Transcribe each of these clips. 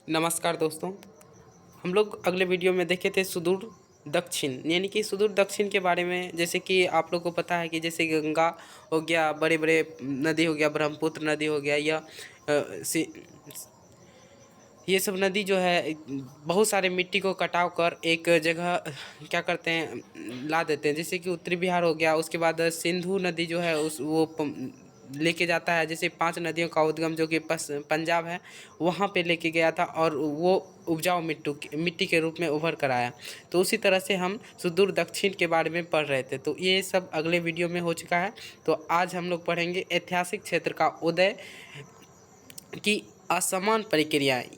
नमस्कार दोस्तों। हम लोग अगले वीडियो में देखे थे सुदूर दक्षिण, यानी कि सुदूर दक्षिण के बारे में। जैसे कि आप लोग को पता है कि जैसे गंगा हो गया, बड़े बड़े नदी हो गया, ब्रह्मपुत्र नदी हो गया, या ये सब नदी जो है बहुत सारे मिट्टी को कटाव कर एक जगह क्या करते हैं, ला देते हैं। जैसे कि उत्तरी बिहार हो गया, उसके बाद सिंधु नदी जो है उस वो लेके जाता है। जैसे 5 नदियों का उद्गम जो कि पंजाब है, वहाँ पे लेके गया था और वो उपजाऊ मिट्टी के रूप में उभर कर आया। तो उसी तरह से हम सुदूर दक्षिण के बारे में पढ़ रहे थे, तो ये सब अगले वीडियो में हो चुका है। तो आज हम लोग पढ़ेंगे ऐतिहासिक क्षेत्र का उदय की असमान प्रक्रियाएं।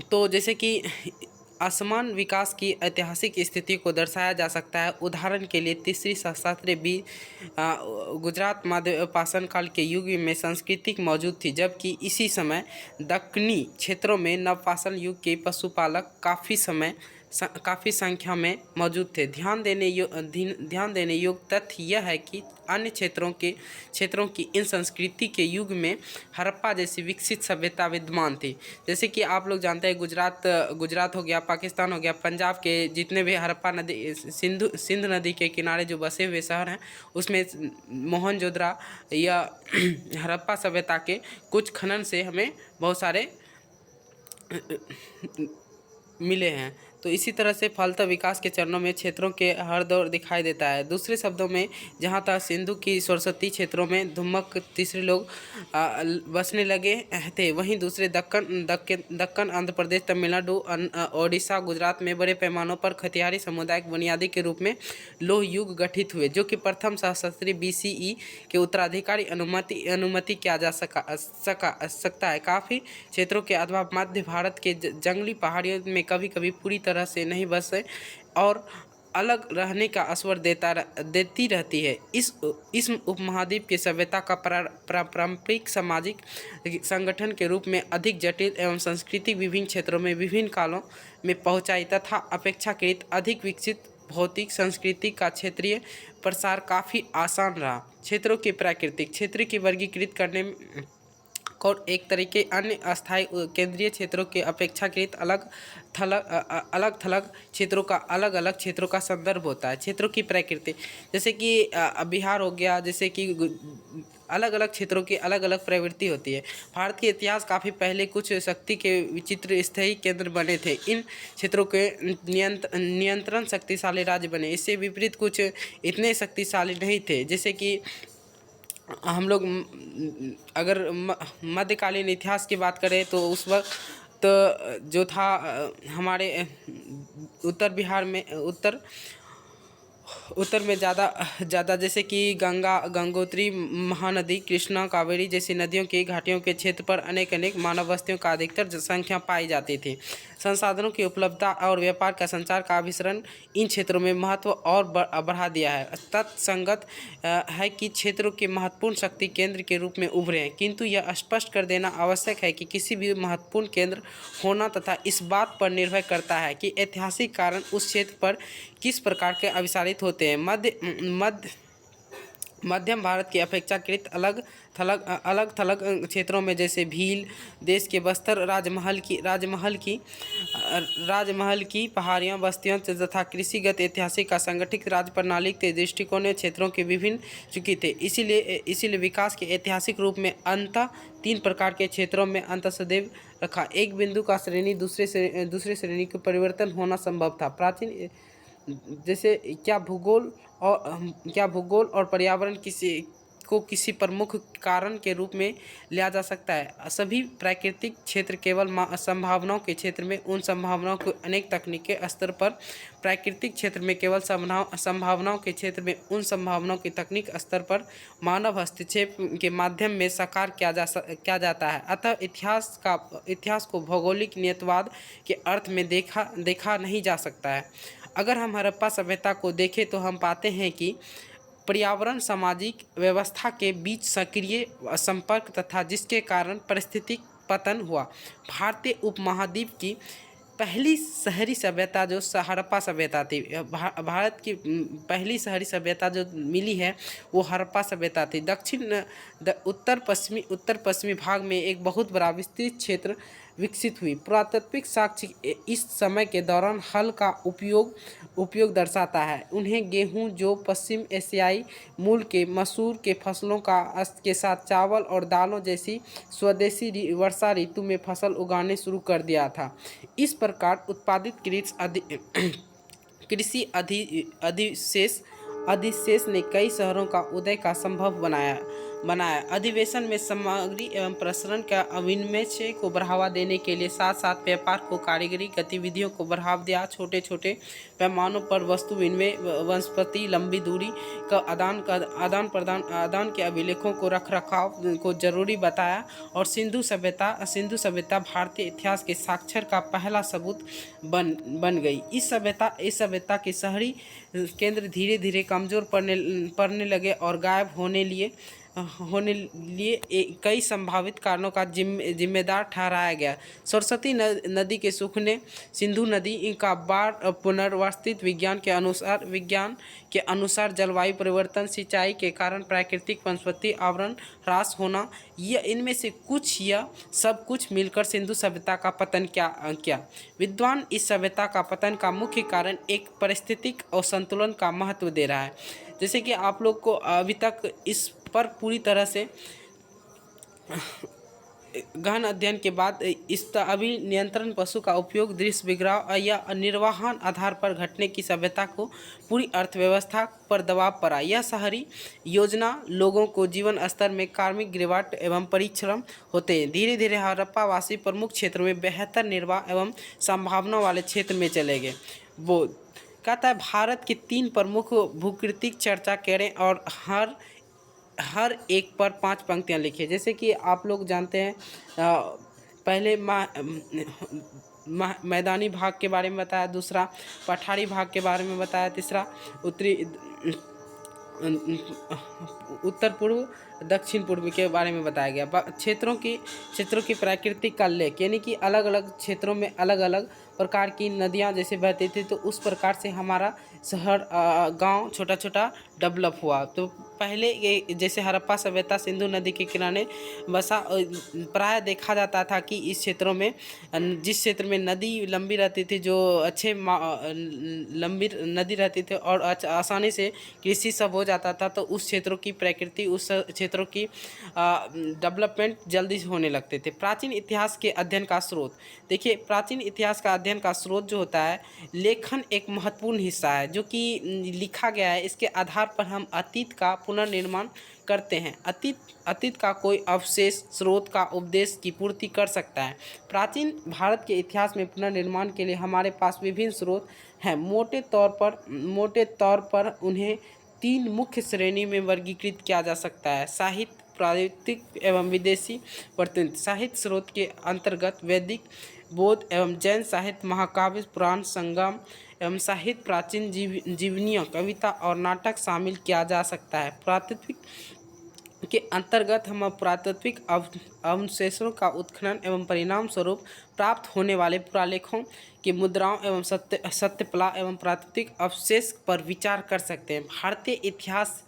तो जैसे कि असमान विकास की ऐतिहासिक स्थिति को दर्शाया जा सकता है। उदाहरण के लिए तीसरी सहस्राब्दी गुजरात मध्य पाषाण काल के युग में संस्कृति मौजूद थी, जबकि इसी समय दक्कनी क्षेत्रों में नवपाषाण युग के पशुपालक काफ़ी संख्या में मौजूद थे। ध्यान देने योग्य तथ्य यह है कि अन्य क्षेत्रों की इन संस्कृति के युग में हड़प्पा जैसी विकसित सभ्यता विद्यमान थी। जैसे कि आप लोग जानते हैं, गुजरात हो गया, पाकिस्तान हो गया, पंजाब के जितने भी हड़प्पा नदी सिंध नदी के किनारे जो बसे हुए शहर हैं, उसमें मोहनजोदड़ो या हड़प्पा सभ्यता के कुछ खनन से हमें बहुत सारे मिले हैं। तो इसी तरह से फलतः विकास के चरणों में क्षेत्रों के हर दौर दिखाई देता है। दूसरे शब्दों में, जहाँ तक सिंधु की सरस्वती क्षेत्रों में धुम्मक तीसरे लोग बसने लगे थे, वहीं दूसरे दक्कन आंध्र प्रदेश, तमिलनाडु, ओडिशा, गुजरात में बड़े पैमानों पर खतियारी सामुदायिक बुनियादी के रूप में लोह युग गठित हुए, जो कि प्रथम सहस्राब्दी BCE के उत्तराधिकारी अनुमति किया जा सकता है। काफ़ी क्षेत्रों के अथवा मध्य भारत के जंगली पहाड़ियों में कभी कभी पूरी तरह से नहीं बसे और अलग रहने का असर देती रहती है। इस उपमहाद्वीप की सभ्यता का पारंपरिक सामाजिक संगठन के रूप में अधिक जटिल एवं संस्कृति विभिन्न क्षेत्रों में विभिन्न कालों में पहुंचाई तथा अपेक्षाकृत अधिक विकसित भौतिक संस्कृति का क्षेत्रीय प्रसार काफ़ी आसान रहा। क्षेत्र की वर्गीकृत करने और एक तरीके अन्य अस्थायी केंद्रीय क्षेत्रों के अपेक्षाकृत अलग थलग क्षेत्रों का अलग क्षेत्रों का संदर्भ होता है। क्षेत्रों की प्रकृति, जैसे कि बिहार हो गया, जैसे कि अलग अलग क्षेत्रों की अलग अलग प्रवृत्ति होती है। भारत के इतिहास काफ़ी पहले कुछ शक्ति के विचित्र स्थायी केंद्र बने थे। इन क्षेत्रों के नियंत्रण शक्तिशाली राज्य बने। इससे विपरीत कुछ इतने शक्तिशाली नहीं थे। जैसे कि हम लोग अगर मध्यकालीन इतिहास की बात करें तो उस वक्त तो जो था हमारे उत्तर बिहार में उत्तर में ज़्यादा जैसे कि गंगोत्री, महानदी, कृष्णा, कावेरी जैसी नदियों की घाटियों के क्षेत्र पर अनेक मानव बस्तियों का अधिकतर संख्या पाई जाती थी। संसाधनों की उपलब्धता और व्यापार का संचार का अभिसरण इन क्षेत्रों में महत्व और बढ़ा दिया है। तत्संगत है कि क्षेत्रों के महत्वपूर्ण शक्ति केंद्र के रूप में उभरे हैं, किंतु यह स्पष्ट कर देना आवश्यक है कि किसी भी महत्वपूर्ण केंद्र होना तथा इस बात पर निर्भर करता है कि ऐतिहासिक कारण उस क्षेत्र पर किस प्रकार के अभिसारित होते हैं। मध्यम भारत की अपेक्षाकृत अलग थलग क्षेत्रों में, जैसे भील देश के बस्तर, राजमहल की पहाड़ियाँ, बस्तियों तथा कृषिगत ऐतिहासिक का संगठित राज्य प्रणाली के दृष्टिकोण ने क्षेत्रों के विभिन्न चुकी थे। इसीलिए विकास के ऐतिहासिक रूप में अंतः 3 प्रकार के क्षेत्रों में अंतर सदैव रखा। एक बिंदु का श्रेणी दूसरे श्रेणी के परिवर्तन होना संभव था। प्राचीन जैसे क्या भूगोल और पर्यावरण किसी प्रमुख कारण के रूप में लिया जा सकता है। सभी प्राकृतिक क्षेत्र केवल संभावनाओं के क्षेत्र में उन संभावनाओं को अनेक तकनीकी स्तर पर, प्राकृतिक क्षेत्र में केवल संभावनाओं के क्षेत्र में उन संभावनाओं के तकनीक स्तर पर मानव हस्तक्षेप के माध्यम में साकार किया जाता है। अतः इतिहास को भौगोलिक नियतवाद के अर्थ में देखा नहीं जा सकता है। अगर हम हड़प्पा सभ्यता को देखें तो हम पाते हैं कि पर्यावरण सामाजिक व्यवस्था के बीच सक्रिय संपर्क तथा जिसके कारण पारिस्थितिक पतन हुआ। भारतीय उपमहाद्वीप की पहली शहरी सभ्यता जो हड़प्पा सभ्यता थी, भारत की पहली शहरी सभ्यता जो मिली है वो हड़प्पा सभ्यता थी। उत्तर पश्चिमी भाग में एक बहुत बड़ा विस्तृत क्षेत्र विकसित हुई। पुरातात्विक साक्ष्य इस समय के दौरान हल का उपयोग दर्शाता है। उन्हें गेहूं, जो पश्चिम एशियाई मूल के मसूर के फसलों के साथ चावल और दालों जैसी स्वदेशी वर्षा ऋतु में फसल उगाने शुरू कर दिया था। इस प्रकार उत्पादित कृषि अधिशेष ने कई शहरों का उदय का संभव बनाया। अधिवेशन में सामग्री एवं प्रसरण का विनिमय को बढ़ावा देने के लिए साथ साथ व्यापार को कारीगरी गतिविधियों को बढ़ावा दिया। छोटे छोटे पैमानों पर वस्तु विनिमय, वनस्पति लंबी दूरी का आदान के अभिलेखों को रखरखाव को जरूरी बताया। और सिंधु सभ्यता भारतीय इतिहास के साक्षर का पहला सबूत बन गई। इस सभ्यता के शहरी केंद्र धीरे धीरे कमज़ोर पड़ने लगे और गायब होने लिए कई संभावित कारणों का जिम्मेदार ठहराया गया। सरस्वती नदी के सूखने, सिंधु नदी का बाढ़, पुनर्वासित विज्ञान के अनुसार जलवायु परिवर्तन, सिंचाई के कारण प्राकृतिक वनस्पति आवरण ह्रास होना, यह इनमें से कुछ या सब कुछ मिलकर सिंधु सभ्यता का पतन किया। विद्वान इस सभ्यता का पतन का मुख्य कारण एक पारिस्थितिक असंतुलन का महत्व दे रहा है। जैसे कि आप लोग को अभी तक इस पर पूरी तरह से गहन अध्ययन के बाद अभी नियंत्रण पशु का उपयोग दृश्य विग्रह या निर्वहन आधार पर घटने की सभ्यता को पूरी अर्थव्यवस्था पर दबाव पड़ा। यह शहरी योजना लोगों को जीवन स्तर में कार्मिक गिरावट एवं परिश्रम होते हैं। धीरे धीरे हड़प्पा वासी प्रमुख क्षेत्रों में बेहतर निर्वाह एवं संभावना वाले क्षेत्र में चले गए। वो कहता है भारत की 3 प्रमुख भूकृतिक चर्चा करें और हर एक पर 5 पंक्तियाँ लिखिए। जैसे कि आप लोग जानते हैं, पहले मैदानी भाग के बारे में बताया, दूसरा पठारी भाग के बारे में बताया, तीसरा उत्तर पूर्व दक्षिण पूर्व के बारे में बताया गया। क्षेत्रों की प्राकृतिक का लेख, यानी कि अलग अलग क्षेत्रों में अलग अलग प्रकार की नदियाँ जैसे बहती थी, तो उस प्रकार से हमारा शहर गांव छोटा छोटा डेवलप हुआ। तो पहले ये जैसे हड़प्पा सभ्यता सिंधु नदी के किनारे बसा, प्राय देखा जाता था कि इस क्षेत्रों में, जिस क्षेत्र में नदी लंबी रहती थी, जो अच्छे लंबी नदी रहती थी और आसानी से कृषि सब हो जाता था, तो उस क्षेत्रों की प्रकृति, उस क्षेत्रों की डेवलपमेंट जल्दी से होने लगते थे। प्राचीन इतिहास के अध्ययन का स्रोत देखिए। प्राचीन इतिहास का अध्ययन का स्रोत जो होता है, लेखन एक महत्वपूर्ण हिस्सा है जो कि लिखा गया है। इसके आधार पर हम अतीत का पुनर्निर्माण करते हैं। अतीत का कोई अवशेष स्रोत का उपदेश की पूर्ति कर सकता है। प्राचीन भारत के इतिहास में पुनर्निर्माण के लिए हमारे पास विभिन्न स्रोत हैं। मोटे तौर पर उन्हें 3 मुख्य श्रेणी में वर्गीकृत किया जा सकता है: साहित्य, प्राकृतिक एवं विदेशी प्रतिनिधि। साहित्य स्रोत के अंतर्गत वैदिक, बौद्ध एवं जैन साहित्य, महाकाव्य, पुराण, संगम एवं साहित्य, प्राचीन जीवनियाँ, कविता और नाटक शामिल किया जा सकता है। प्राकृतिक के अंतर्गत हम पुरातात्विक अवशेषों का उत्खनन एवं परिणाम स्वरूप प्राप्त होने वाले पुरालेखों की मुद्राओं एवं सत्यकला एवं प्राकृतिक अवशेष पर विचार कर सकते हैं। भारतीय इतिहास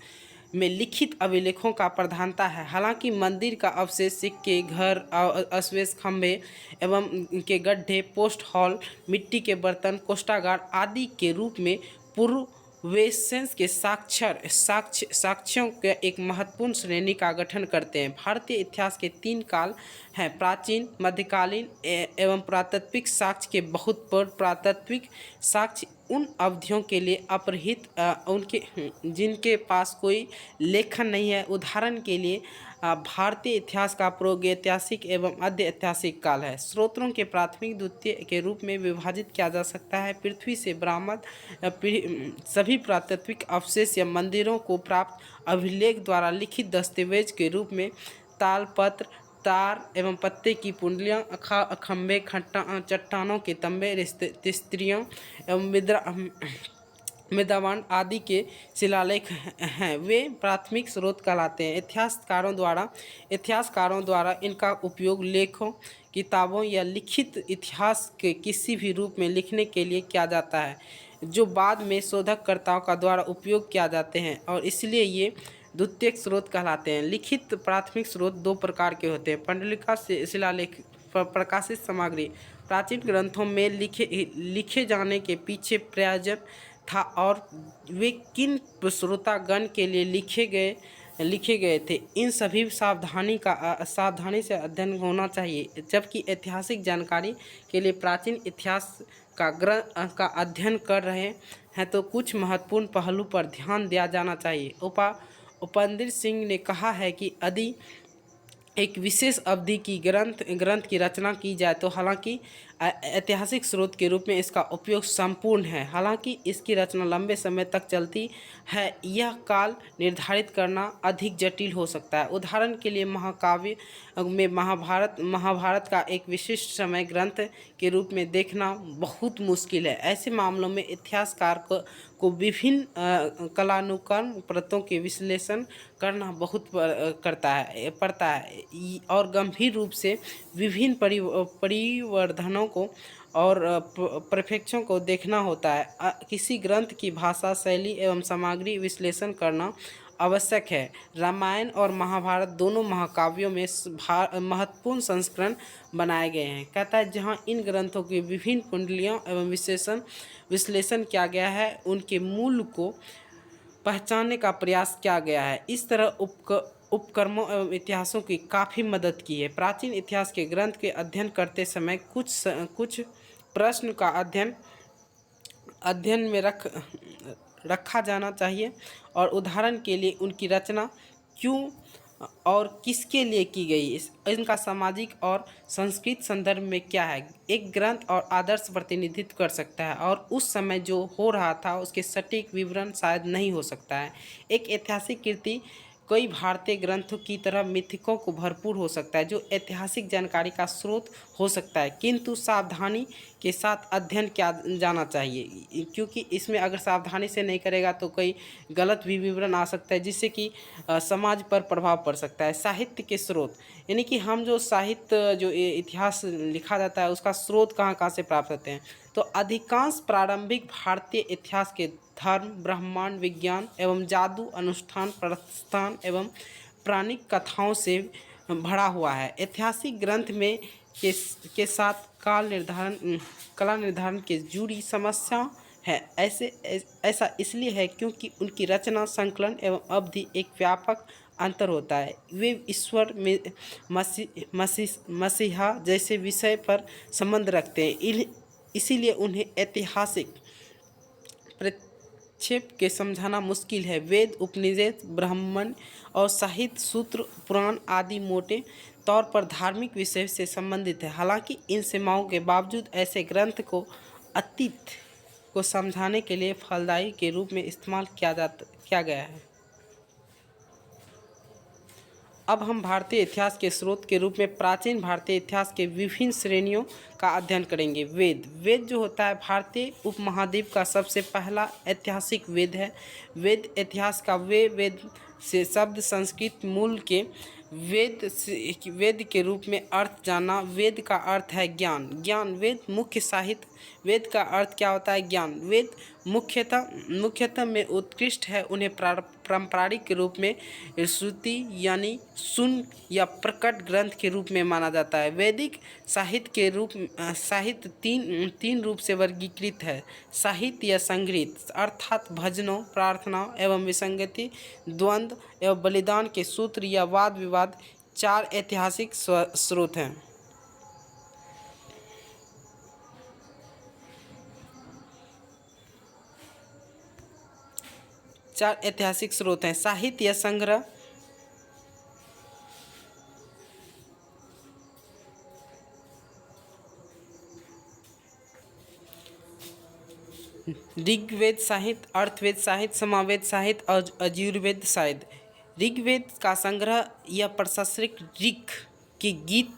में लिखित अभिलेखों का प्रधानता है। हालांकि मंदिर का अवशेष, सिक्के, घर, अवशेष, खंभे एवं के गड्ढे, पोस्ट हॉल, मिट्टी के बर्तन, कोष्ठागार आदि के रूप में पूर्वेशंस के साक्ष्यों के एक महत्वपूर्ण श्रेणी का गठन करते हैं। भारतीय इतिहास के 3 काल हैं: प्राचीन, मध्यकालीन एवं पुरातात्विक साक्ष्य के बहुत पर पुरातात्विक साक्ष्य उन अवधियों के लिए अपरिहित उनके जिनके पास कोई लेखन नहीं है। उदाहरण के लिए भारतीय इतिहास का प्रागैतिहासिक एवं मध्य ऐतिहासिक काल है। स्रोतों के प्राथमिक, द्वितीय के रूप में विभाजित किया जा सकता है। पृथ्वी से बरामद सभी पुरातात्विक अवशेष या मंदिरों को प्राप्त अभिलेख द्वारा लिखित दस्तावेज के रूप में तालपत्र, तार एवं पत्ते की पुंडलियाँ, खंभे, चट्टानों के तंबे, तख्तियाँ एवं मृदावान आदि के शिलालेख हैं, वे प्राथमिक स्रोत कहलाते हैं। इतिहासकारों द्वारा इनका उपयोग लेखों, किताबों या लिखित इतिहास के किसी भी रूप में लिखने के लिए किया जाता है, जो बाद में शोधकर्ताओं का द्वारा उपयोग किया जाते हैं, और इसलिए ये द्वितीयक स्रोत कहलाते हैं। लिखित प्राथमिक स्रोत दो प्रकार के होते हैं। पांडुलिका से शिलालेख प्रकाशित सामग्री प्राचीन ग्रंथों में लिखे जाने के पीछे प्रयोजन था और वे किन श्रोतागण के लिए लिखे गए थे, इन सभी सावधानी से अध्ययन होना चाहिए। जबकि ऐतिहासिक जानकारी के लिए प्राचीन इतिहास का अध्ययन कर रहे हैं तो कुछ महत्वपूर्ण पहलू पर ध्यान दिया जाना चाहिए। उपेंद्र सिंह ने कहा है कि यदि एक विशेष अवधि की ग्रंथ की रचना की जाए तो हालांकि ऐतिहासिक स्रोत के रूप में इसका उपयोग संपूर्ण है, हालांकि इसकी रचना लंबे समय तक चलती है, यह काल निर्धारित करना अधिक जटिल हो सकता है। उदाहरण के लिए महाकाव्य में महाभारत का एक विशिष्ट समय ग्रंथ के रूप में देखना बहुत मुश्किल है। ऐसे मामलों में इतिहासकार को विभिन्न कलानुक्रम परतों के विश्लेषण करना बहुत पड़ता है और गंभीर रूप से विभिन्न परिवर्धनों को और परिप्रेक्ष्यों को देखना होता है। किसी ग्रंथ की भाषा, शैली एवं सामग्री विश्लेषण करना आवश्यक है। रामायण और महाभारत दोनों महाकाव्यों में महत्वपूर्ण संस्करण बनाए गए हैं। कहता है जहाँ इन ग्रंथों की विभिन्न कुंडलियों एवं विश्लेषण किया गया है, उनके मूल को पहचानने का प्रयास किया गया है। इस तरह उपक्रमों एवं इतिहासों की काफ़ी मदद की है। प्राचीन इतिहास के ग्रंथ के अध्ययन करते समय कुछ प्रश्न का अध्ययन में रखा जाना चाहिए, और उदाहरण के लिए उनकी रचना क्यों और किसके लिए की गई, इनका सामाजिक और सांस्कृतिक संदर्भ में क्या है। एक ग्रंथ और आदर्श प्रतिनिधित्व कर सकता है और उस समय जो हो रहा था उसके सटीक विवरण शायद नहीं हो सकता है। एक ऐतिहासिक कृति कई भारतीय ग्रंथों की तरह मिथकों को भरपूर हो सकता है, जो ऐतिहासिक जानकारी का स्रोत हो सकता है, किंतु सावधानी के साथ अध्ययन किया जाना चाहिए, क्योंकि इसमें अगर सावधानी से नहीं करेगा तो कई गलत भी विवरण आ सकता है, जिससे कि समाज पर प्रभाव पड़ सकता है। साहित्य के स्रोत, यानी कि हम जो साहित्य जो इतिहास लिखा जाता है उसका स्रोत कहाँ से प्राप्त होते हैं, तो अधिकांश प्रारंभिक भारतीय इतिहास के धर्म, ब्रह्मांड, विज्ञान एवं जादू, अनुष्ठान, प्रस्थान एवं पौराणिक कथाओं से भरा हुआ है। ऐतिहासिक ग्रंथ में के साथ कला निर्धारण के जुड़ी समस्या है। ऐसा इसलिए है क्योंकि उनकी रचना, संकलन एवं अवधि एक व्यापक अंतर होता है। वे ईश्वर में मसीहा जैसे विषय पर संबंध रखते हैं, इसीलिए उन्हें ऐतिहासिक प्रक्षेप के समझाना मुश्किल है। वेद, उपनिषद, ब्राह्मण और साहित्य, सूत्र, पुराण आदि मोटे तौर पर धार्मिक विषय से संबंधित है। हालांकि इन सीमाओं के बावजूद ऐसे ग्रंथ को अतीत को समझाने के लिए फलदायी के रूप में इस्तेमाल किया गया है। अब हम भारतीय इतिहास के स्रोत के रूप में प्राचीन भारतीय इतिहास के विभिन्न श्रेणियों का अध्ययन करेंगे। वेद जो होता है भारतीय उपमहाद्वीप का सबसे पहला ऐतिहासिक वेद है। वेद इतिहास का वेद से शब्द संस्कृत मूल के वेद के रूप में अर्थ जाना। वेद का अर्थ है ज्ञान। वेद मुख्य साहित्य। वेद का अर्थ क्या होता है? ज्ञान। वेद मुख्यतः में उत्कृष्ट है। उन्हें पारंपरिक रूप में श्रुति यानी सुन या प्रकट ग्रंथ के रूप में माना जाता है। वैदिक साहित्य तीन रूप से वर्गीकृत है। साहित्य या संगीत अर्थात भजनों, प्रार्थना एवं विसंगति, द्वंद्व एवं बलिदान के सूत्र या वाद विवाद 4 ऐतिहासिक स्रोत हैं। साहित्य या संग्रह, ऋग्वेद साहित्य, अर्थवेद साहित्य, समावेद साहित्य और यजुर्वेद साहित्य। ऋग्वेद का संग्रह या प्रशासनिक ऋग के गीत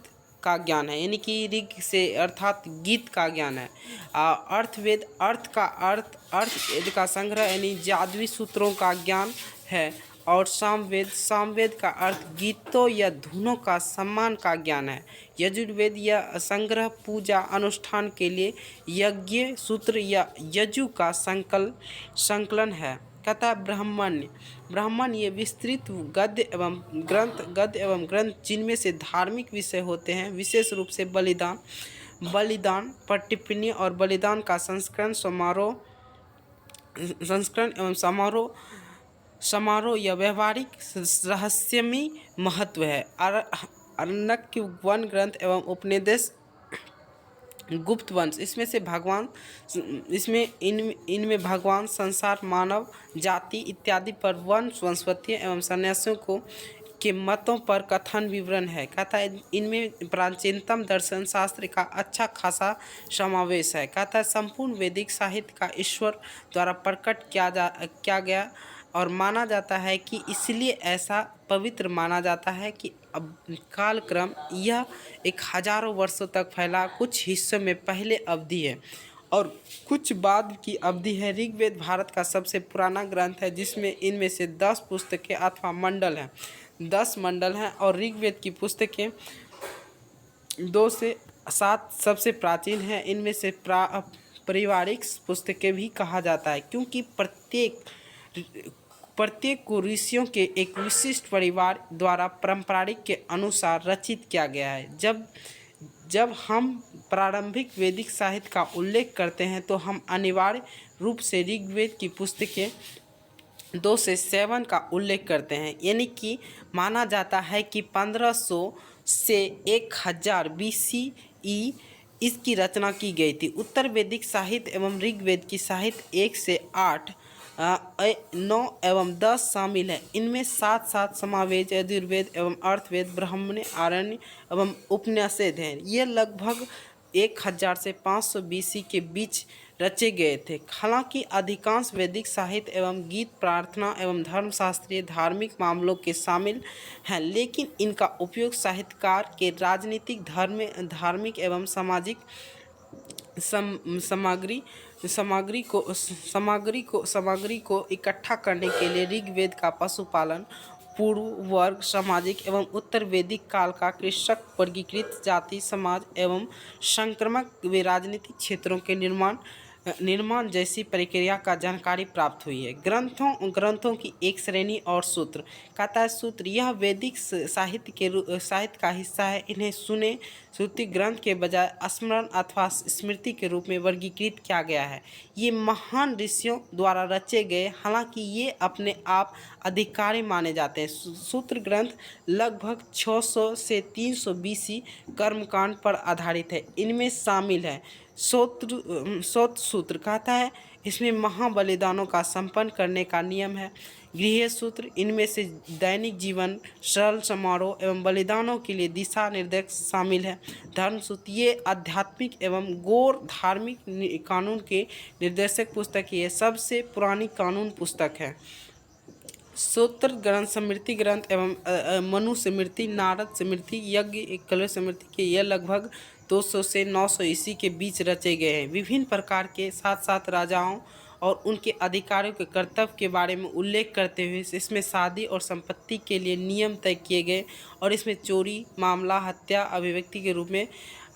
का ज्ञान है, यानी कि ऋग से अर्थात गीत का ज्ञान है। अर्थवेद अर्थवेद का संग्रह यानी जादुई सूत्रों का ज्ञान है। और सामवेद का अर्थ गीतों या धुनों का सम्मान का ज्ञान है। यजुर्वेद या संग्रह पूजा अनुष्ठान के लिए यज्ञ सूत्र या यजु का संकलन है। कहता है ब्राह्मण ये विस्तृत गद्य एवं ग्रंथ जिनमें से धार्मिक विषय होते हैं, विशेष रूप से बलिदान पर टिप्पणी और बलिदान का संस्करण एवं समारोह या व्यवहारिक रहस्यमय महत्व है। अरण्यक वन ग्रंथ एवं उपनिषद गुप्त वंश इनमें भगवान, संसार, मानव जाति इत्यादि पर वंशवती एवं सन्यासियों के मतों पर कथन विवरण है। कहता है इनमें प्राचीनतम दर्शन शास्त्र का अच्छा खासा समावेश है। कहता है संपूर्ण वैदिक साहित्य का ईश्वर द्वारा प्रकट किया गया और माना जाता है कि इसलिए ऐसा पवित्र माना जाता है कि अब कालक्रम यह एक हजारों वर्षों तक फैला, कुछ हिस्सों में पहले अवधि है और कुछ बाद की अवधि है। ऋग्वेद भारत का सबसे पुराना ग्रंथ है जिसमें इनमें से 10 पुस्तकें अथवा मंडल हैं, 10 मंडल हैं और ऋग्वेद की पुस्तकें 2 से 7 सबसे प्राचीन हैं। इनमें से पारिवारिक पुस्तकें भी कहा जाता है क्योंकि प्रत्येक को ऋषियों के एक विशिष्ट परिवार द्वारा पारंपरिक के अनुसार रचित किया गया है। जब हम प्रारंभिक वैदिक साहित्य का उल्लेख करते हैं तो हम अनिवार्य रूप से ऋग्वेद की पुस्तकें 2 से 7 का उल्लेख करते हैं, यानी कि माना जाता है कि 1500 से 1000 BCE इसकी रचना की गई थी। उत्तर वैदिक साहित्य एवं ऋग्वेद की साहित्य 1 से 8, 9 एवं 10 शामिल है। इनमें साथ समावेश यजुर्वेद एवं अर्थवेद, ब्राह्मण, आरण्य एवं उपनिषद हैं। ये लगभग 1000 से 500 BC के बीच रचे गए थे। हालांकि अधिकांश वैदिक साहित्य एवं गीत प्रार्थना एवं धर्मशास्त्रीय धार्मिक मामलों के शामिल हैं, लेकिन इनका उपयोग साहित्यकार के राजनीतिक, धार्मिक एवं सामाजिक सामग्री को इकट्ठा करने के लिए ऋग्वेद का पशुपालन, पूर्व वर्ग, सामाजिक एवं उत्तर वैदिक काल का कृषक, वर्गीकृत जाति, समाज एवं संक्रमक व राजनीतिक क्षेत्रों के निर्माण जैसी प्रक्रिया का जानकारी प्राप्त हुई है। ग्रंथों की एक श्रेणी और सूत्र। कहता है सूत्र यह वैदिक साहित्य का हिस्सा है। इन्हें सुने श्रुति ग्रंथ के बजाय स्मरण अथवा स्मृति के रूप में वर्गीकृत किया गया है। ये महान ऋषियों द्वारा रचे गए, हालांकि ये अपने आप अधिकारी माने जाते हैं। सूत्र ग्रंथ लगभग 600 से 300 BC कर्मकांड पर आधारित है। इनमें शामिल है श्रौत सूत्र। कहता है इसमें महाबलिदानों का संपन्न करने का नियम है। गृह सूत्र इनमें से दैनिक जीवन, सरल समारोह एवं बलिदानों के लिए दिशा निर्देश शामिल है। धर्म सूत्र ये आध्यात्मिक एवं गौर धार्मिक कानून के निर्देशक पुस्तक, ये सबसे पुरानी कानून पुस्तक है। सूत्र ग्रंथ, स्मृति ग्रंथ एवं मनु स्मृति, नारद स्मृति, यज्ञ एकलव्य स्मृति के ये लगभग 200 से 900 ईस्वी के बीच रचे गए हैं। विभिन्न प्रकार के साथ राजाओं और उनके अधिकारियों के कर्तव्य के बारे में उल्लेख करते हुए इसमें शादी और संपत्ति के लिए नियम तय किए गए और इसमें चोरी, मामला, हत्या अभिव्यक्ति के रूप में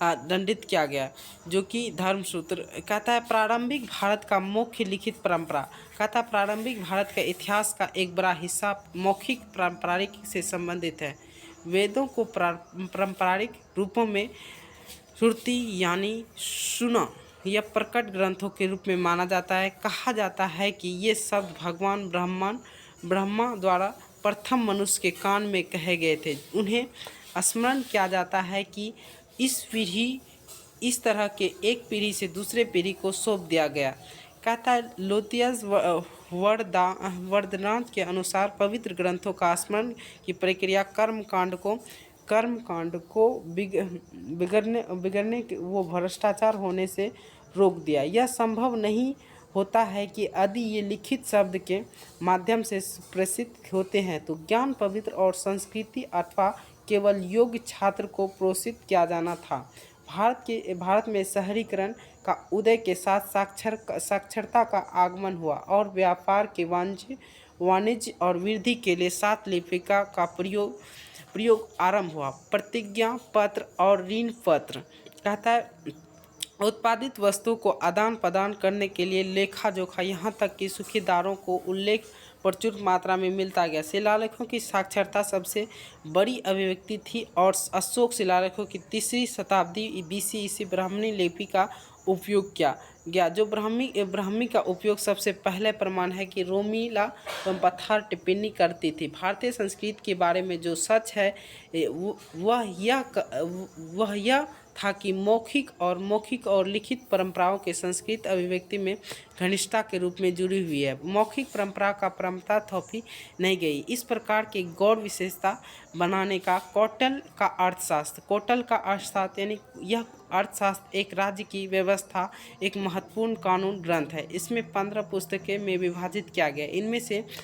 दंडित किया गया, जो कि धर्मसूत्र। कहता है प्रारंभिक भारत का मुख्य लिखित परंपरा। कहता है प्रारंभिक भारत का इतिहास का एक बड़ा हिस्सा मौखिक पारंपरिक से संबंधित है। वेदों को पारंपरिक रूपों में श्रुति यानी सुना या प्रकट ग्रंथों के रूप में माना जाता है। कहा जाता है कि ये शब्द भगवान ब्रह्मा द्वारा प्रथम मनुष्य के कान में कहे गए थे। उन्हें स्मरण किया जाता है कि इस तरह के एक पीढ़ी से दूसरे पीढ़ी को सौंप दिया गया। कहता है लोतियस वर्धनाथ के अनुसार पवित्र ग्रंथों का स्मरण की प्रक्रिया कर्मकांड को बिगड़ने वो भ्रष्टाचार होने से रोक दिया। यह संभव नहीं होता है कि यदि ये लिखित शब्द के माध्यम से प्रेषित होते हैं तो ज्ञान पवित्र और संस्कृति अथवा केवल योग्य छात्र को प्रोत्साहित किया जाना था। भारत में शहरीकरण का उदय के साथ साक्षरता का आगमन हुआ और व्यापार के वाणिज्य और वृद्धि के लिए सात लिपिका का प्रयोग आरंभ हुआ। प्रतिज्ञा पत्र और ऋण पत्र कहता है उत्पादित वस्तुओं को आदान प्रदान करने के लिए लेखा जोखा, यहाँ तक कि सूखीदारों को उल्लेख प्रचुर मात्रा में मिलता गया। शिलालेखों की साक्षरता सबसे बड़ी अभिव्यक्ति थी और अशोक शिलालेखों की 3री शताब्दी BC ईसा ब्राह्मी लिपि का उपयोग किया गया। जो ब्राह्मी का उपयोग सबसे पहले प्रमाण है कि रोमिला पत्थर टिप्पणी करती थी। भारतीय संस्कृति के बारे में जो सच है वह यह था कि मौखिक और लिखित परंपराओं के संस्कृत अभिव्यक्ति में घनिष्ठता के रूप में जुड़ी हुई है। मौखिक परंपरा का परंपरा थोपी नहीं गई। इस प्रकार के गौर विशेषता बनाने का कौटिल्य का अर्थशास्त्र यानी यह अर्थशास्त्र एक राज्य की व्यवस्था एक महत्वपूर्ण कानून ग्रंथ है। इसमें 15 पुस्तकें में विभाजित किया गया। इनमें से